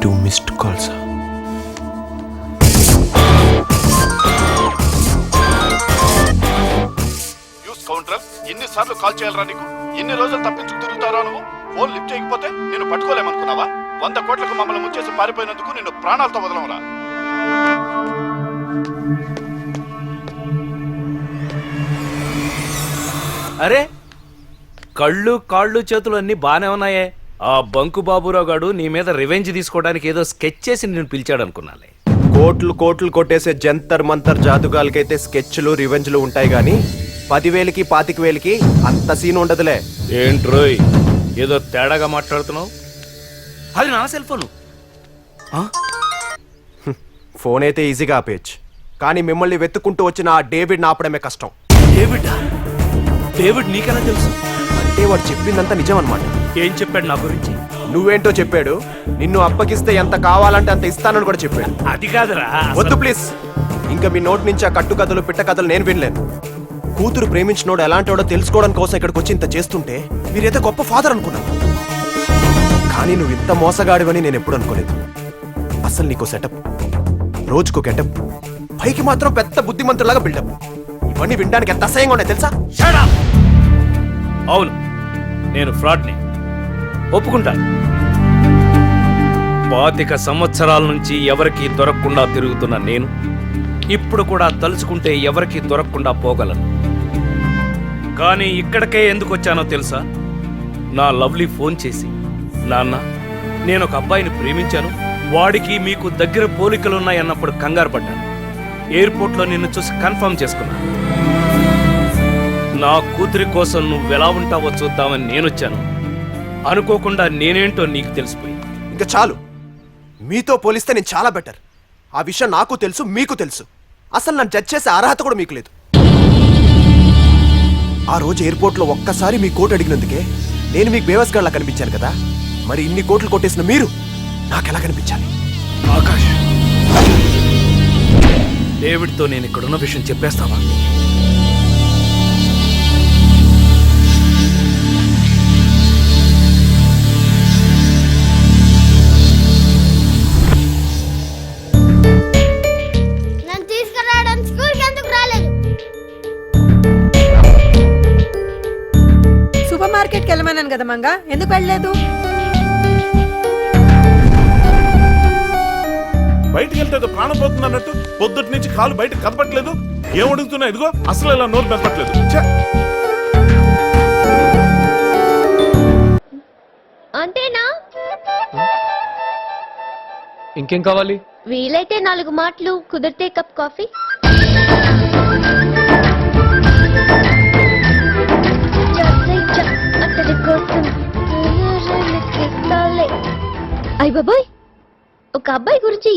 2 missed calls. ఎన్నిసార్లు call చేయాలరా నీకు? ఎన్ని రోజులు తప్పించుకు తిరుగుతారా నువ్వు? ఫోన్ లిఫ్ట్ చేయకపోతే నేను పట్టుకోలేమనుకున్నావా? 100 కోట్లకు మమ్మల్ని ముంచేసి పారిపోయినందుకు నిన్ను ప్రాణాలతో వదలవరా? అరే కళ్ళు కాళ్ళు చేతులు అన్ని బానే ఉన్నాయే. ఆ బంకు బాబురావు గాడు నీ మీద రివెంజ్ తీసుకోవడానికి ఏదో స్కెచ్ చేసి నేను పిలిచాడు అనుకున్నాలే. కోట్లు కోట్లు కొట్టేసే జంతర్ మంతర్ జాదుగాలకైతే స్కెచ్లు రివెంజ్లు ఉంటాయి గాని 10,000కి 25,000కి అంత సీన్ ఉండదులే. ఏంట్రోయ్ ఏదో తేడాగా మాట్లాడుతున్నావు? అది నా సెల్ ఫోను. ఫోన్ అయితే ఈజీగా ఆపేయచ్చు, కానీ మిమ్మల్ని వెతుక్కుంటూ వచ్చిన ఆ డేవిడ్ ఆపడమే కష్టం. డేవిడ్ నీకెలా తెలుసు? అంటే వాడు చెప్పిందంతా నిజం అన్నమాట. ఏం చెప్పాడు నా గురించి? నువ్వేంటో చెప్పాడు. నిన్ను అప్పగిస్తే ఎంత కావాలంటే అంత ఇస్తానని కూడా చెప్పాడు. అది కాదురా. వద్దు ప్లీజ్. ఇంకా మీ నోటి నుంచి ఆ కట్టు కథలు పిట్ట కథలు నేను వినలేను. కూతురు ప్రేమించినోడు ఎలాంటోడో తెలుసుకోవడం కోసం ఇక్కడికి వచ్చి ఇంత చేస్తుంటే మీరైతే గొప్ప ఫాదర్ అనుకున్నాను. కానీ నువ్వు ఇంత మోసగాడివని నేను ఎప్పుడు అనుకోలేదు. అసలు నీకు సెటప్, రోజుకో గెటప్, పైకి మాత్రం పెద్ద బుద్ధిమంతులాగా బిల్డప్. ఇవన్నీ వినడానికి ఎంత అసహ్యంగా ఉన్నాయి తెలుసా? అవును, నేను ఫ్రాడ్ని ఒప్పుకుంటాను. 25 సంవత్సరాల నుంచి ఎవరికీ దొరకకుండా తిరుగుతున్న నేను ఇప్పుడు కూడా తలుచుకుంటే ఎవరికీ దొరకకుండా పోగలను. కానీ ఇక్కడికే ఎందుకు వచ్చానో తెలుసా? నా లవ్లీ ఫోన్ చేసి, నాన్న నేను ఒక అబ్బాయిని ప్రేమించాను, వాడికి మీకు దగ్గర పోలికలున్నాయన్నప్పుడు కంగారు పడ్డాను. ఎయిర్పోర్ట్లో నిన్ను చూసి కన్ఫర్మ్ చేసుకున్నాను. నా కూతురి కోసం నువ్వెలా ఉంటావో చూద్దామని నేనొచ్చాను. అనుకోకుండా నేనేంటో నీకు తెలిసిపోయింది. ఇంకా చాలు. మీతో పోలిస్తే నేను చాలా బెటర్. ఆ విషయం నాకు తెలుసు, మీకు తెలుసు. అసలు నన్ను జడ్జ్ చేసే అర్హత కూడా మీకు లేదు. ఆ రోజు ఎయిర్పోర్ట్లో ఒక్కసారి మీ కోట్ అడిగినందుకే నేను మీకు బేవస్గాడ్లా కనిపించాను కదా. మరి ఇన్ని కోట్లు కొట్టేసిన మీరు నాకెలా కనిపించాలి? ఆకాష్, డేవిడ్తో నేను ఇక్కడున్న విషయం చెప్పేస్తావా? మార్కెట్కి వెళ్ళమన్నాను కదా మంగా, ఎందుకు వెళ్ళలేదు? బయటికి వెళ్తే ప్రాణం పోతుంది అన్నట్టు పొద్దుటి నుంచి కాలు బయట కదపట్లేదు. ఏం అడుగుతున్నా? ఇదిగో అసలు ఇలా నోరు పెరపట్లేదు. అంతేనా? ఇంకేం కావాలి? వీలైతే 4 మాటలు, కుదిరితే కప్ కాఫీ. అయ్య బాబోయ్, ఒక అబ్బాయి గురించి